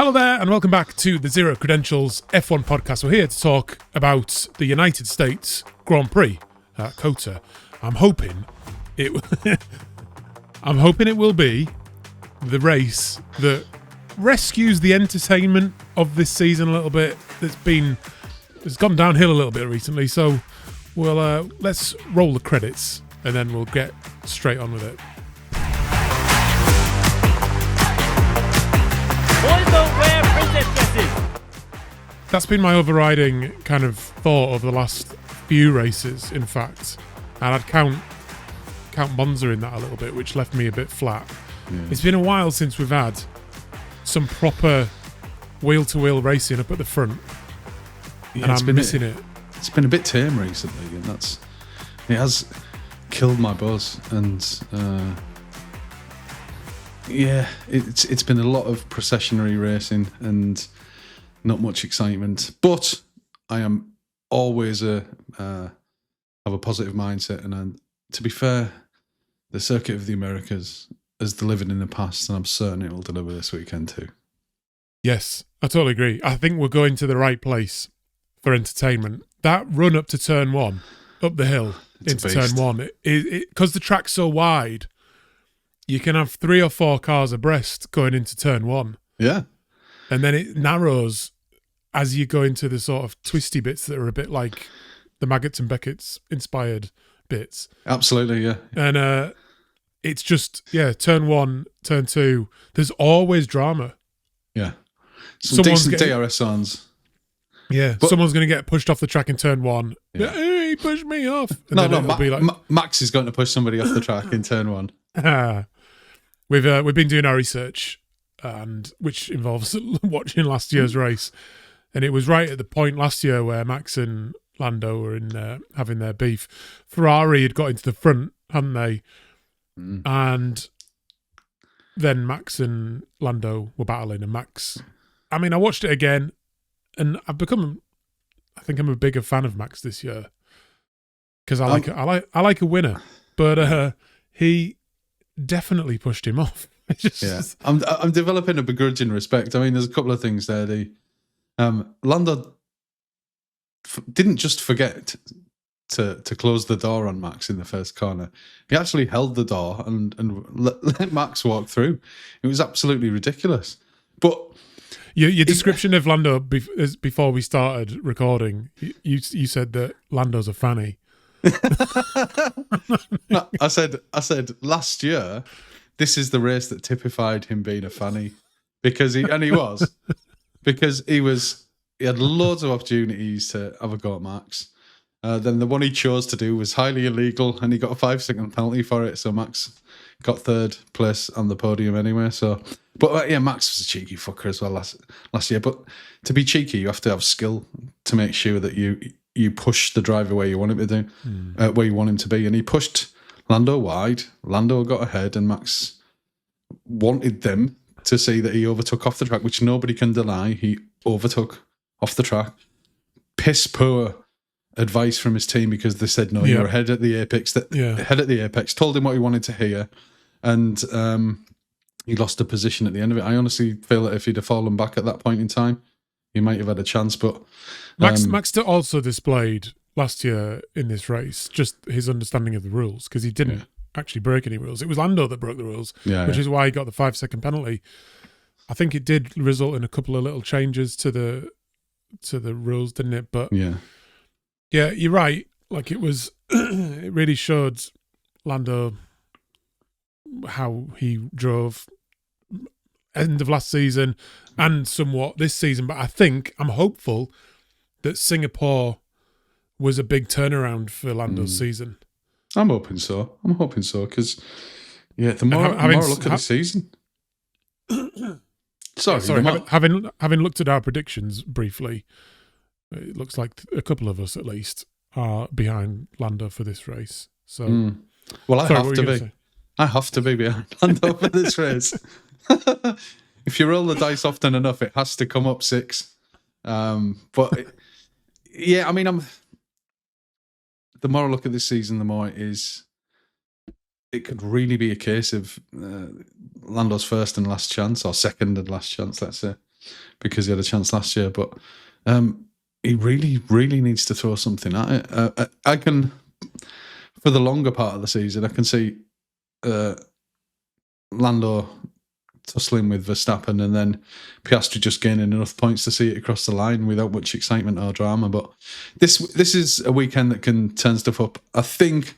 Hello there, and welcome back to the Zero Credentials F1 podcast. We're here to talk about the United States Grand Prix at COTA. I'm hoping it will be the race that rescues the entertainment of this season a little bit. It's gone downhill a little bit recently, so let's roll the credits and then we'll get straight on with it. That's been my overriding kind of thought of the last few races, in fact. And I'd count Monza in that a little bit, which left me a bit flat. Yeah. It's been a while since we've had some proper wheel-to-wheel racing up at the front. Yeah, and I'm missing it. It's been a bit tame recently, and it has killed my buzz. And it's been a lot of processionary racing and not much excitement. But I am always have a positive mindset, and to be fair, the Circuit of the Americas has delivered in the past, and I'm certain it will deliver this weekend too. Yes, I totally agree. I think we're going to the right place for entertainment. That run up to turn one, up the hill into turn one, because the track's so wide, you can have 3 or 4 cars abreast going into turn one. Yeah. And then it narrows as you go into the sort of twisty bits that are a bit like the Maggots and Beckett's inspired bits. Absolutely, yeah. And it's just, turn one, turn two. There's always drama. Yeah. Some decent DRS sounds. Yeah, but someone's going to get pushed off the track in turn one. Yeah. Hey, he pushed me off. And Max is going to push somebody off the track in turn one. We've been doing our research, and which involves watching last year's race, and it was right at the point last year where Max and Lando were in having their beef. Ferrari had got into the front, hadn't they? Mm. And then Max and Lando were battling, and Max. I mean, I watched it again, and I think I'm a bigger fan of Max this year because I like a winner, but he definitely pushed him off. I'm developing a begrudging respect. I mean, there's a couple of things there. Lando didn't just forget to close the door on Max in the first corner. He actually held the door and let Max walk through. It was absolutely ridiculous. But your description of Lando before we started recording, you said that Lando's a fanny. No, I said last year, this is the race that typified him being a fanny, because he was because he had loads of opportunities to have a go at Max. Then the one he chose to do was highly illegal, and he got a 5-second penalty for it. So Max got 3rd place on the podium anyway. So, but Max was a cheeky fucker as well last year. But to be cheeky, you have to have skill to make sure that you push the driver where you want him to do, where you want him to be. And he pushed Lando wide. Lando got ahead, and Max wanted them to see that he overtook off the track, which nobody can deny. He overtook off the track. Piss poor advice from his team, because they said, no, you're ahead at the apex. Ahead at the apex. Told him what he wanted to hear, and he lost a position at the end of it. I honestly feel that if he'd have fallen back at that point in time, he might have had a chance. But Max also displayed last year in this race just his understanding of the rules, because he didn't actually break any rules. It was Lando that broke the rules, which is why he got the 5-second penalty. I think it did result in a couple of little changes to the rules, didn't it? But yeah, you're right. Like, it was, it really showed Lando how he drove end of last season and somewhat this season. But I'm hopeful that Singapore was a big turnaround for Lando's season. I'm hoping so, because the more I look at the season. Sorry. Having looked at our predictions briefly, it looks like a couple of us at least are behind Lando for this race. So, well, I have to be behind Lando for this race. If you roll the dice often enough, it has to come up 6. But I mean, the more I look at this season, the more it could really be a case of Lando's first and last chance, or second and last chance, let's say. because he had a chance last year. But he really, really needs to throw something at it. I can, for the longer part of the season, I can see Lando tussling with Verstappen and then Piastri just gaining enough points to see it across the line without much excitement or drama. But this is a weekend that can turn stuff up. I think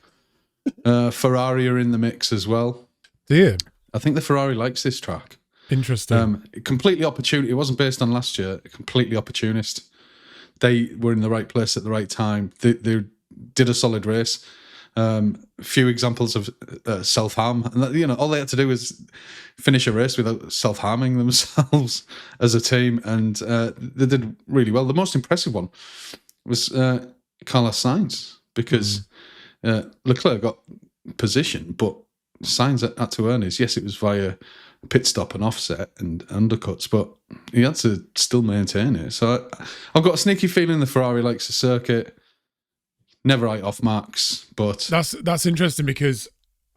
Ferrari are in the mix as well. Yeah. I think the Ferrari likes this track. Interesting. Completely opportunity. It wasn't based on last year. Completely opportunist. They were in the right place at the right time. They did a solid race. Few examples of self-harm. And, all they had to do was finish a race without self-harming themselves as a team. And they did really well. The most impressive one was Carlos Sainz, because Leclerc got position, but Sainz had to earn his. Yes, it was via pit stop and offset and undercuts, but he had to still maintain it. So I've got a sneaky feeling the Ferrari likes the circuit. Never write off Max, but that's interesting, because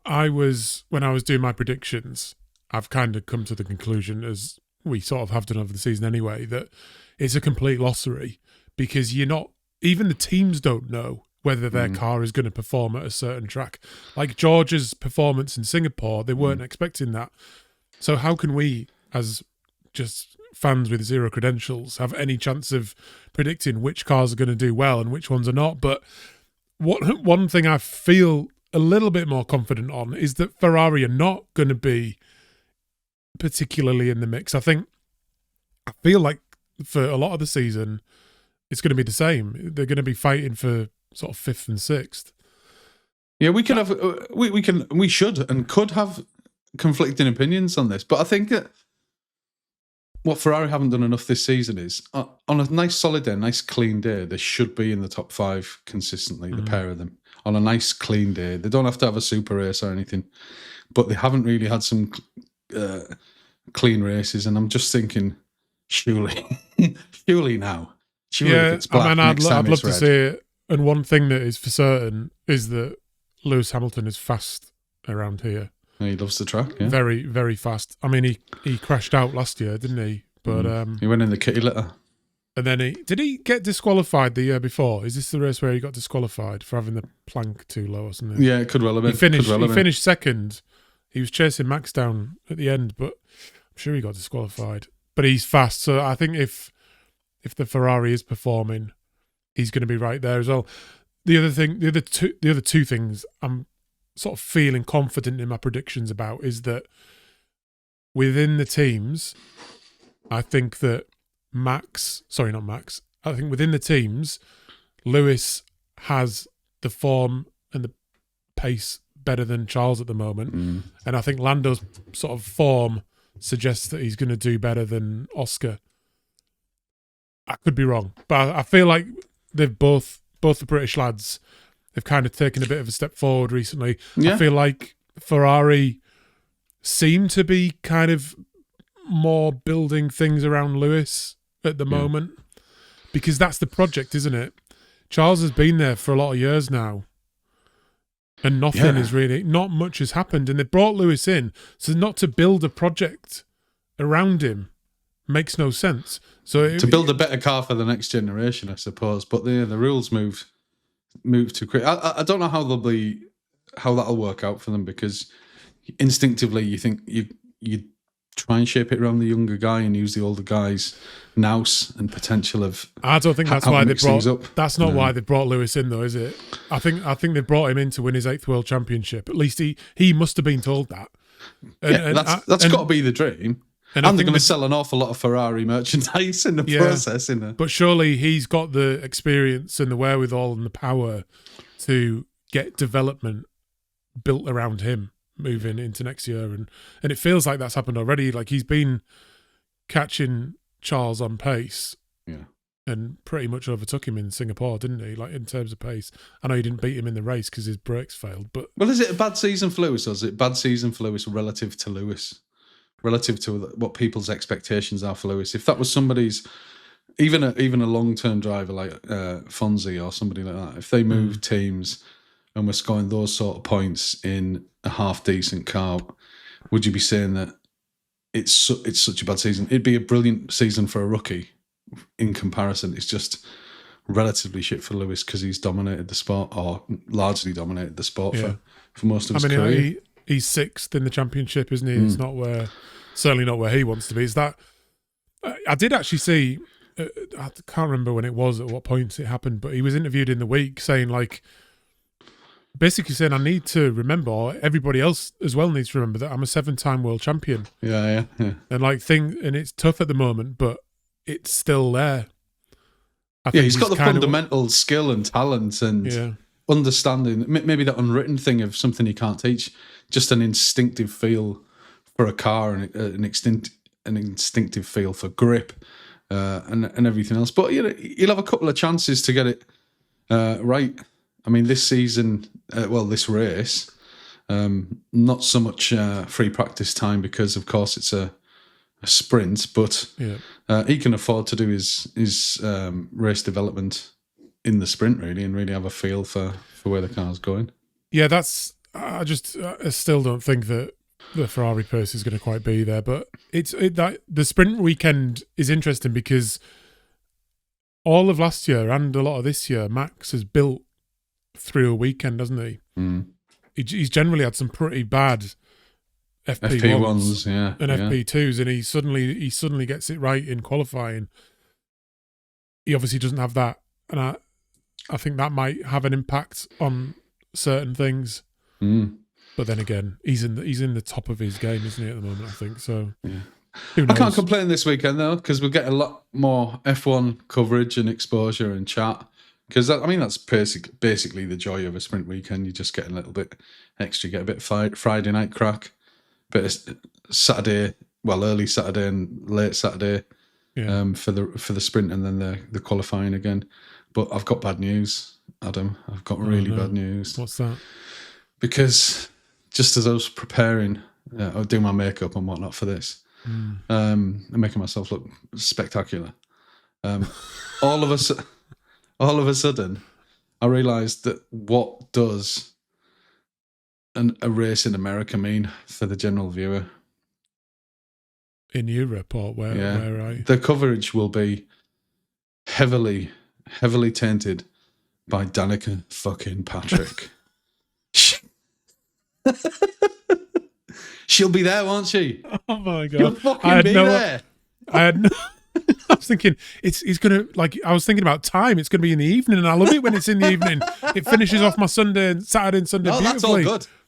when I was doing my predictions, I've kind of come to the conclusion, as we sort of have done over the season anyway, that it's a complete lottery, because even the teams don't know whether their car is going to perform at a certain track. Like George's performance in Singapore, they weren't expecting that. So how can we, as just fans with zero credentials, have any chance of predicting which cars are going to do well and which ones are not? But one thing I feel a little bit more confident on is that Ferrari are not going to be particularly in the mix. I feel like for a lot of the season, it's going to be the same. They're going to be fighting for sort of 5th and 6th. Yeah, we can have, we should and could have conflicting opinions on this, but I think that what Ferrari haven't done enough this season is on a nice solid day, nice clean day, they should be in the top 5 consistently, the pair of them. On a nice clean day. They don't have to have a super race or anything, but they haven't really had some clean races, and I'm just thinking, surely now. Surely if it's black, I'd love to see it. And one thing that is for certain is that Lewis Hamilton is fast around here. He loves the track, yeah. Very, very fast. I mean, he crashed out last year, didn't he? But he went in the kitty litter. And then did he get disqualified the year before? Is this the race where he got disqualified for having the plank too low or something? Yeah, it could well have been. He finished second. He was chasing Max down at the end, but I'm sure he got disqualified. But he's fast, so I think if the Ferrari is performing, he's going to be right there as well. The other two things I'm sort of feeling confident in my predictions about is that within the teams, I think that I think within the teams, Lewis has the form and the pace better than Charles at the moment. And I think Lando's sort of form suggests that he's going to do better than Oscar. I could be wrong, but I feel like they've both the British lads, they've kind of taken a bit of a step forward recently. Yeah. I feel like Ferrari seem to be kind of more building things around Lewis at the moment, because that's the project, isn't it? Charles has been there for a lot of years now, and nothing is really, not much has happened, and they brought Lewis in, so not to build a project around him makes no sense. So to build a better car for the next generation, I suppose, but the rules move too quick. I don't know how that'll work out for them, because instinctively you think you try and shape it around the younger guy and use the older guy's nous and potential of. I don't think that's why they brought. That's not why they brought Lewis in, though, is it? I think they brought him in to win his 8th World Championship. At least he must have been told that. That's got to be the dream. And they're going to sell an awful lot of Ferrari merchandise in the process. But surely he's got the experience and the wherewithal and the power to get development built around him moving into next year. And it feels like that's happened already. Like, he's been catching Charles on pace. Yeah. And pretty much overtook him in Singapore, didn't he? Like, in terms of pace. I know he didn't beat him in the race because his brakes failed. But is it a bad season for Lewis, or is it bad season for Lewis relative to what people's expectations are for Lewis? If that was somebody's, even a long-term driver like Fonzie or somebody like that, if they moved teams and were scoring those sort of points in a half-decent car, would you be saying that it's such a bad season. It'd be a brilliant season for a rookie. In comparison, it's just relatively shit for Lewis because he's dominated the sport, or largely dominated the sport for most of his career. He's 6th in the championship, isn't he? It's not certainly not where he wants to be. Is that? I did actually see. I can't remember when it was, at what point it happened, but he was interviewed in the week saying, like, basically saying, I need to remember, or everybody else as well needs to remember, that I'm a 7-time world champion. Yeah. And and it's tough at the moment, but it's still there. He's got the fundamental skill and talent and understanding, maybe that unwritten thing of something he can't teach, just an instinctive feel for a car and an instinctive feel for grip and everything else. But he'll have a couple of chances to get it right. I mean, this season, this race, not so much free practice time because, of course, it's a sprint, but he can afford to do his race development in the sprint, really, and really have a feel for where the car's going. Yeah, I still don't think that the Ferrari pace is going to quite be there, but the sprint weekend is interesting because all of last year and a lot of this year, Max has built through a weekend, hasn't he? He's generally had some pretty bad FP1s and FP2s, and he suddenly gets it right in qualifying. He obviously doesn't have that, and I think that might have an impact on certain things. But then again, he's in the top of his game, isn't he, at the moment? I think so. Yeah. I can't complain this weekend though, because we'll get a lot more F1 coverage and exposure and chat. Because that's basically the joy of a sprint weekend. You just get a little bit extra, get a bit of Friday night crack, bit of Saturday, early Saturday and late Saturday for the sprint, and then the qualifying again. But I've got bad news, Adam. I've got really bad news. What's that? Because just as I was preparing, I was doing my makeup and whatnot for this, and making myself look spectacular, all of a sudden, I realised that what does a race in America mean for the general viewer? In Europe, or where the coverage will be heavily tainted by Danica fucking Patrick. She'll be there, won't she? Oh my god! She'll fucking be there. I had no. I was thinking he's gonna, like, I was thinking about time. It's gonna be in the evening, and I love it when it's in the evening. It finishes off my Saturday and Sunday. Oh, beautifully.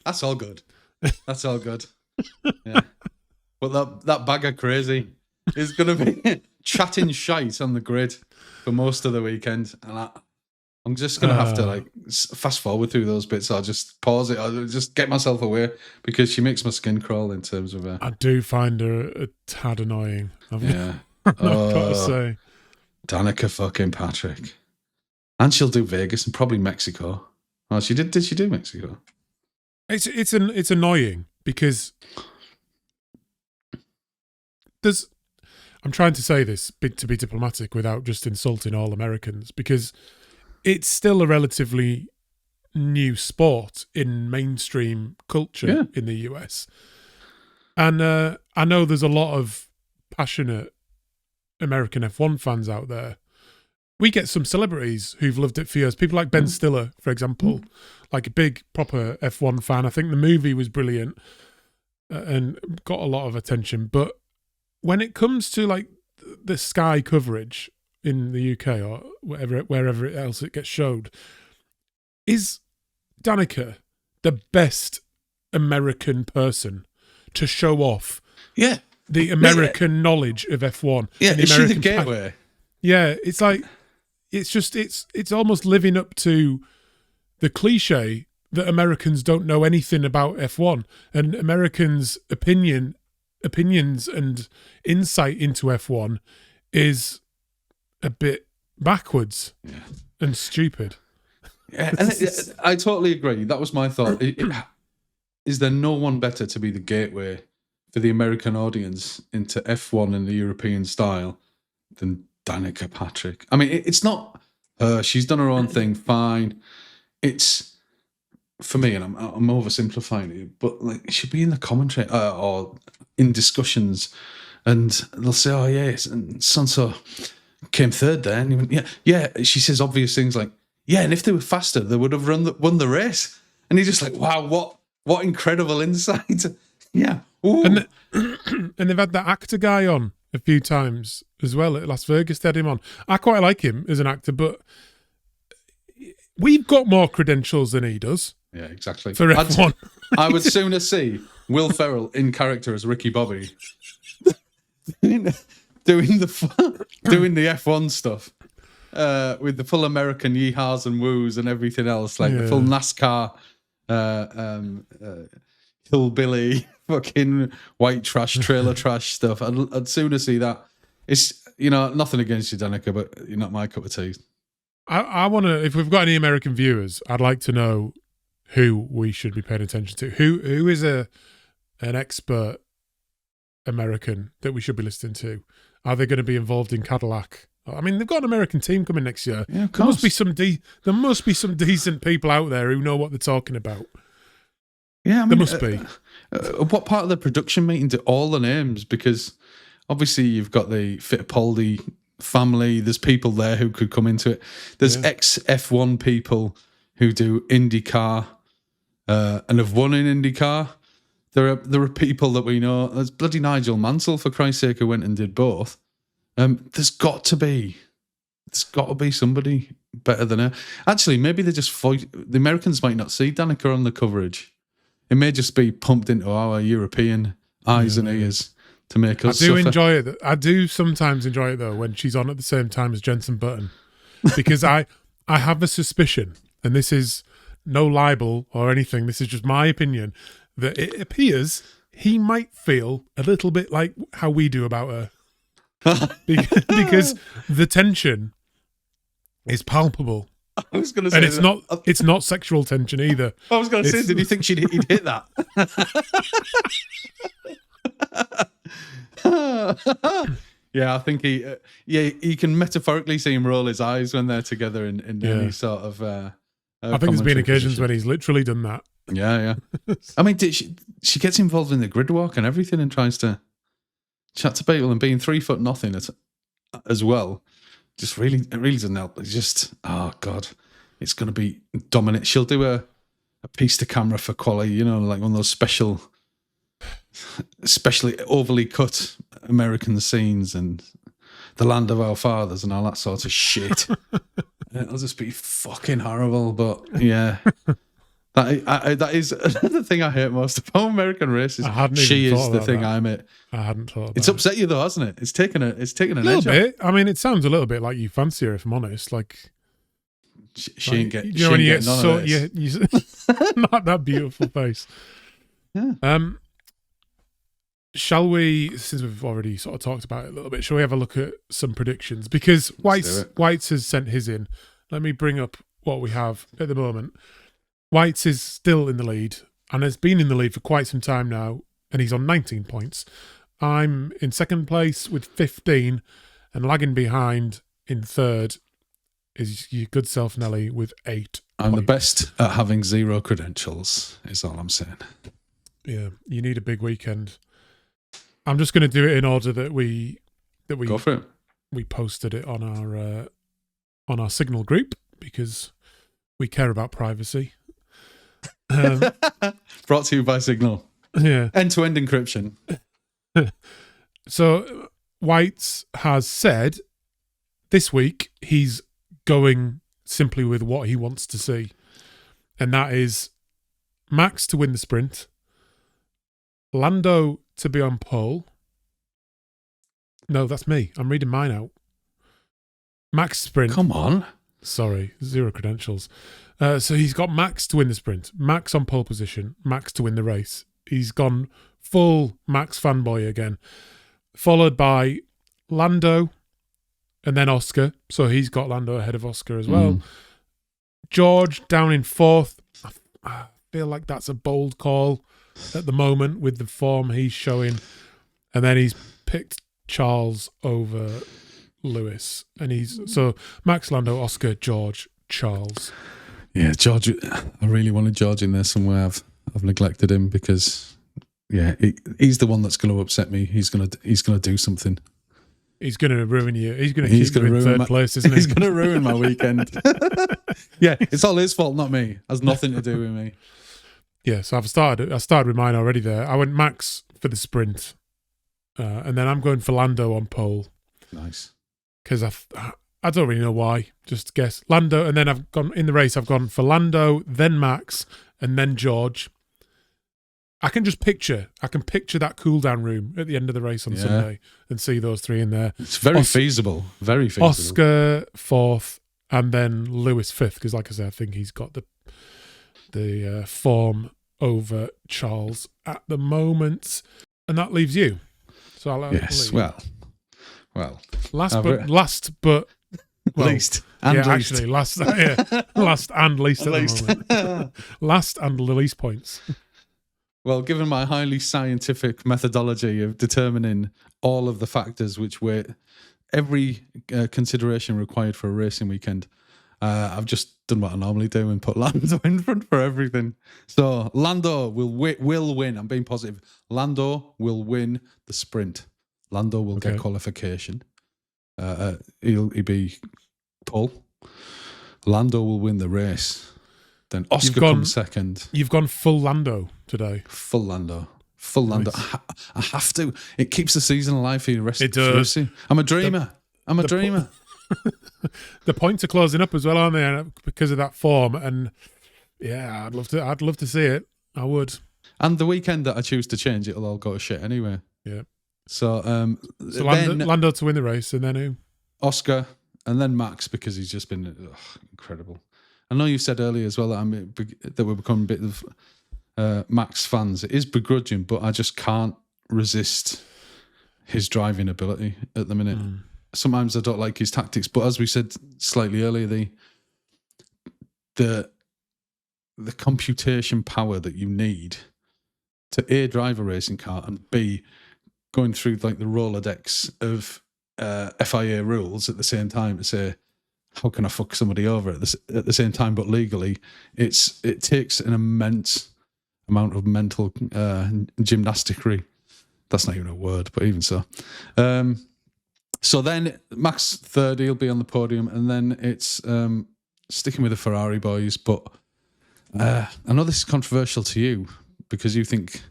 That's all good. That's all good. Yeah. But that bag of crazy is gonna be chatting shite on the grid for most of the weekend, and I'm just gonna have to fast forward through those bits. I'll just pause it. I'll just get myself away because she makes my skin crawl in terms of her. I do find her a tad annoying. I've got to say, Danica fucking Patrick, and she'll do Vegas and probably Mexico. Oh, she did. Did she do Mexico? It's annoying because I'm trying to say this to be diplomatic without just insulting all Americans, because it's still a relatively new sport in mainstream culture in the US. And I know there's a lot of passionate American F1 fans out there. We get some celebrities who've loved it for years. People like Ben Stiller, for example, like a big proper F1 fan. I think the movie was brilliant and got a lot of attention. But when it comes to like the Sky coverage in the UK or wherever else it gets showed, is Danica the best American person to show off the American knowledge of F1? Yeah, the is American she the gateway? It's like, it's almost living up to the cliche that Americans don't know anything about F1, and Americans' opinions and insight into F1 is a bit backwards and stupid. Yeah, and I totally agree. That was my thought. Is there no one better to be the gateway for the American audience into F1 in the European style than Danica Patrick? I mean, it's not her. She's done her own thing, fine. It's, for me, and I'm oversimplifying it, but like, it should be in the commentary or in discussions, and they'll say, "Oh yeah, and so came third there," and he went, yeah. She says obvious things like, "Yeah, and if they were faster, they would have won the race." And he's just like, "Wow, what incredible insight!" Yeah, ooh. And they've had that actor guy on a few times as well at Las Vegas. They had him on. I quite like him as an actor, but we've got more credentials than he does. Yeah, exactly. For F1. I would sooner see Will Ferrell in character as Ricky Bobby doing the F1 stuff with the full American yeehaws and woos and everything else, like the full NASCAR hillbilly fucking white trash trailer trash stuff. I'd sooner see that. It's, nothing against you, Danica, but you're not my cup of tea. I want to, if we've got any American viewers, I'd like to know who we should be paying attention to. Who is an expert American that we should be listening to? Are they going to be involved in Cadillac? I mean, they've got an American team coming next year. Yeah, of there must be some decent people out there who know what they're talking about. Yeah, I mean, there must be. What part of the production meeting do all the names? Because obviously you've got the Fittipaldi family. There's people there who could come into it. There's ex-F1 people who do IndyCar and have won in IndyCar. There are people that we know. There's bloody Nigel Mansell, for Christ's sake, who went and did both. There's got to be somebody better than her. Actually, maybe they just fight. The Americans might not see Danica on the coverage. It may just be pumped into our European eyes and ears to make us suffer. Enjoy it. I do sometimes enjoy it, though, when she's on at the same time as Jenson Button. Because I have a suspicion, and this is no libel or anything, this is just my opinion, that it appears he might feel a little bit like how we do about her. Because the tension is palpable. I was going to say, and it's not sexual tension either. I was going to say, did you think he'd hit that? Yeah, I think you can metaphorically see him roll his eyes when they're together in any sort of. I think there's been occasions when he's literally done that. Yeah. I mean, she gets involved in the grid walk and everything, and tries to chat to people, and being 3 foot nothing as well. Just really, it really doesn't help. It's just, oh God, it's going to be dominant. She'll do a piece to camera for quality, like one of those especially overly cut American scenes and the land of our fathers and all that sort of shit. It'll just be fucking horrible. But yeah, that is the thing I hate most about American races. She is the thing I hate. I hadn't thought about it's upset you though, hasn't it? It's taken an little bit. I mean, it sounds a little bit like you fancy her, if I'm honest. Like she ain't get. You know, when you get so you not that beautiful face. Yeah. Shall we, since we've already sort of talked about it a little bit, shall we have a look at some predictions? Because Whites has sent his in. Let me bring up what we have at the moment. Whites is still in the lead and has been in the lead for quite some time now, and he's on 19 points. I'm in second place with 15, and lagging behind in third is your good self, Nelly, with 8 I'm the best at having 0 credentials, is all I'm saying. Yeah, you need a big weekend. I'm just going to do it in order that we go for it. We posted it on our Signal group because we care about privacy. Brought to you by Signal. Yeah, end-to-end encryption. So Whites has said this week he's going simply with what he wants to see, and that is Max to win the sprint, Lando to be on pole. No, that's me. I'm reading mine out. Max sprint. Come on. Sorry, 0 credentials. So he's got Max to win the sprint, Max on pole position, Max to win the race. He's gone full Max fanboy again, followed by Lando and then Oscar. So he's got Lando ahead of Oscar as well. George down in 4th. I feel like that's a bold call at the moment with the form he's showing. And then he's picked Charles over Lewis. And so Max, Lando, Oscar, George, Charles. Yeah, George. I really wanted George in there somewhere. I've neglected him because yeah, he's the one that's going to upset me. He's going to do something. He's going to ruin you. He's going to keep you in third place, isn't he? He's going to ruin my weekend. Yeah, it's all his fault, not me. It has nothing to do with me. Yeah, so I started with mine already there. I went Max for the sprint, and then I'm going for Lando on pole. Nice. Because I don't really know why. Just guess Lando, and then I've gone in the race. I've gone for Lando, then Max, and then George. I can picture that cool down room at the end of the race on Sunday and see those three in there. It's very feasible. Very feasible. Oscar fourth, and then Lewis fifth. Because, like I said, I think he's got the form over Charles at the moment, and that leaves you. So I'll yes. Well. Last but least and least. Actually, last and least at the moment. Last and the least points. Well, given my highly scientific methodology of determining all of the factors which weigh every consideration required for a racing weekend, I've just done what I normally do and put Lando in front for everything. So Lando will win. I'm being positive. Lando will win the sprint. Lando will get qualification. He'll be pole. Lando will win the race. Then Oscar comes second. You've gone full Lando today. Full Lando. Nice. I have to. It keeps the season alive for the rest of the season. I'm a dreamer. The points are closing up as well, aren't they? Because of that form. And yeah, I'd love to see it. I would. And the weekend that I choose to change, it'll all go to shit anyway. Yeah. So Lando to win the race, and then who? Oscar, and then Max, because he's just been incredible. I know you said earlier as well that we're becoming a bit of Max fans. It is begrudging, but I just can't resist his driving ability at the minute. Sometimes I don't like his tactics, but as we said slightly earlier, the computation power that you need to A, drive a racing car, and B, going through like the Rolodex of FIA rules at the same time to say, how can I fuck somebody over at the same time, but legally? It takes an immense amount of mental gymnasticery. That's not even a word, but even so. So then Max third, he'll be on the podium, and then it's sticking with the Ferrari boys. But I know this is controversial to you because you think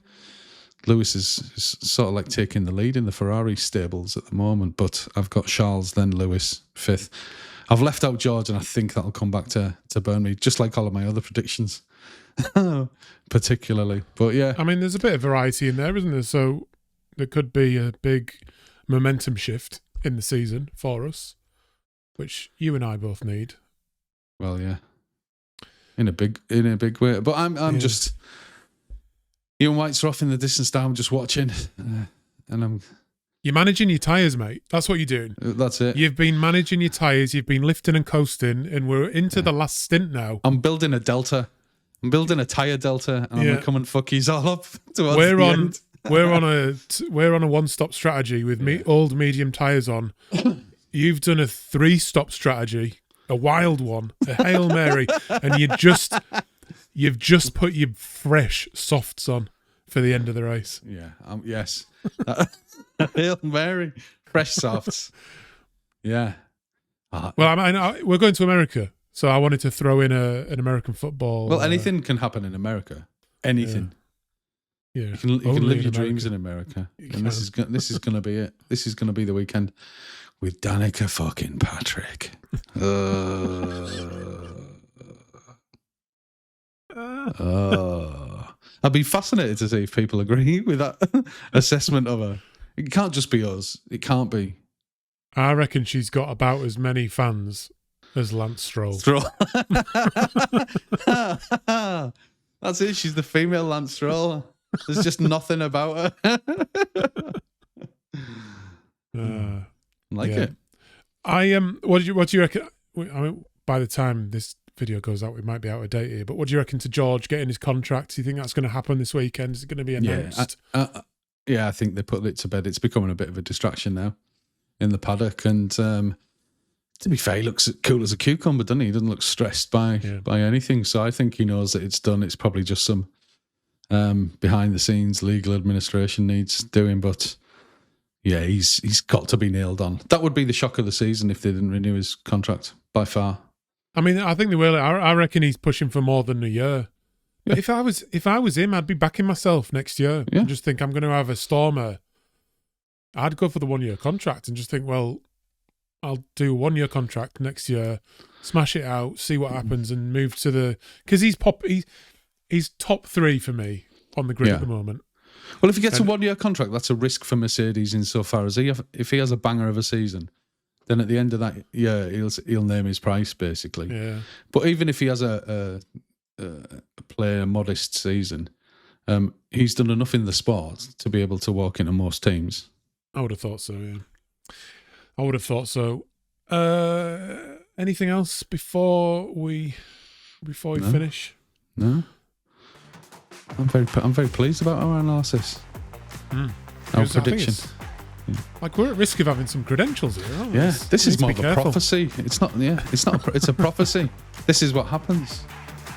Lewis is sort of like taking the lead in the Ferrari stables at the moment, but I've got Charles, then Lewis, fifth. I've left out George, and I think that'll come back to burn me, just like all of my other predictions, particularly. But yeah. I mean, there's a bit of variety in there, isn't there? So there could be a big momentum shift in the season for us, which you and I both need. Well, yeah. In a big way. But I'm just... Ian White's off in the distance now. I'm just watching, and You're managing your tyres, mate. That's what you're doing. That's it. You've been managing your tyres. You've been lifting and coasting, and we're into the last stint now. I'm building a delta. I'm building a tyre delta, and I'm gonna come and fuck yous all up towards the end. We're on a one-stop strategy with old medium tyres on. You've done a 3-stop strategy, a wild one, a Hail Mary, and you've just put your fresh softs on for the end of the race. Yeah. Yes. Hail Mary, fresh softs. Yeah. Well, we're going to America, so I wanted to throw in an American football. Well, anything can happen in America. Anything. Yeah. You can live your dreams in America, and this is going to be it. This is going to be the weekend with Danica fucking Patrick. I'd be fascinated to see if people agree with that assessment of her. It can't just be us. It can't be. I reckon she's got about as many fans as Lance Stroll. That's it. She's the female Lance Stroll. There's just nothing about her. Like it. What do you reckon? I mean, by the time this video goes out, we might be out of date here. But what do you reckon to George getting his contract? Do you think that's going to happen this weekend? Is it going to be announced? Yeah, I think they put it to bed. It's becoming a bit of a distraction now in the paddock. And to be fair, he looks cool as a cucumber, doesn't he? He doesn't look stressed by anything. So I think he knows that it's done. It's probably just some behind the scenes legal administration needs doing, but yeah, he's got to be nailed on. That would be the shock of the season if they didn't renew his contract, by far. I mean, I think they will. I reckon he's pushing for more than a year. Yeah. If I was him, I'd be backing myself next year and just think I'm going to have a stormer. I'd go for the 1 year contract and just think, well, I'll do a 1 year contract next year, smash it out, see what happens, and move to the, because he's top 3 for me on the grid at the moment. Well, if he gets a 1 year contract, that's a risk for Mercedes insofar as if he has a banger of a season, then at the end of that year he'll name his price basically. Yeah. But even if he has a modest season, he's done enough in the sport to be able to walk into most teams. I would have thought so. Yeah, I would have thought so. Anything else before we finish? No. I'm very pleased about our analysis. Our prediction. Like, we're at risk of having some credentials here, aren't we? Yeah, this is more of a prophecy. It's not. Yeah, it's not. It's a prophecy. This is what happens.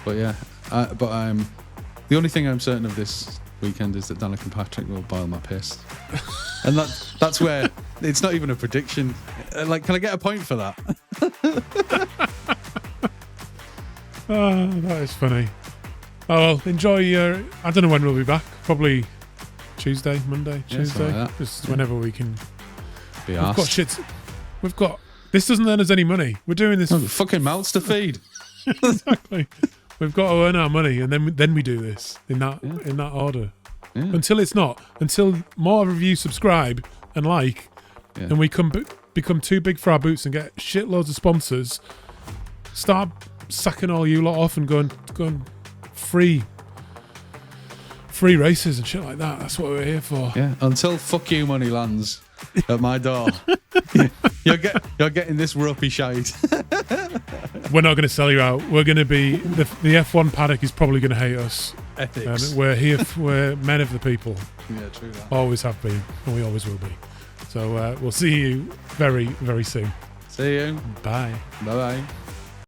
But yeah, the only thing I'm certain of this weekend is that Danica and Patrick will boil my piss, and that's where it's not even a prediction. Like, can I get a point for that? That is funny. Oh well, enjoy your. I don't know when we'll be back. Probably Tuesday, Monday, Tuesday. Like just whenever we can. Be asked. We've got shit. We've got. This doesn't earn us any money. We're doing this. Fucking mouths to feed. Exactly. We've got to earn our money, and then we do this in that order. Yeah. Until more of you subscribe and like, and we become too big for our boots and get shitloads of sponsors. Start sacking all you lot off and going free races and shit like that. That's what we're here for. Yeah. Until fuck you money lands at my door, you're getting this ropey shite. We're not going to sell you out. We're going to be the F1 paddock is probably going to hate us. Ethics. We're here. We're men of the people. Yeah, true that. Always have been, and we always will be. So we'll see you very, very soon. See you. Bye. Bye.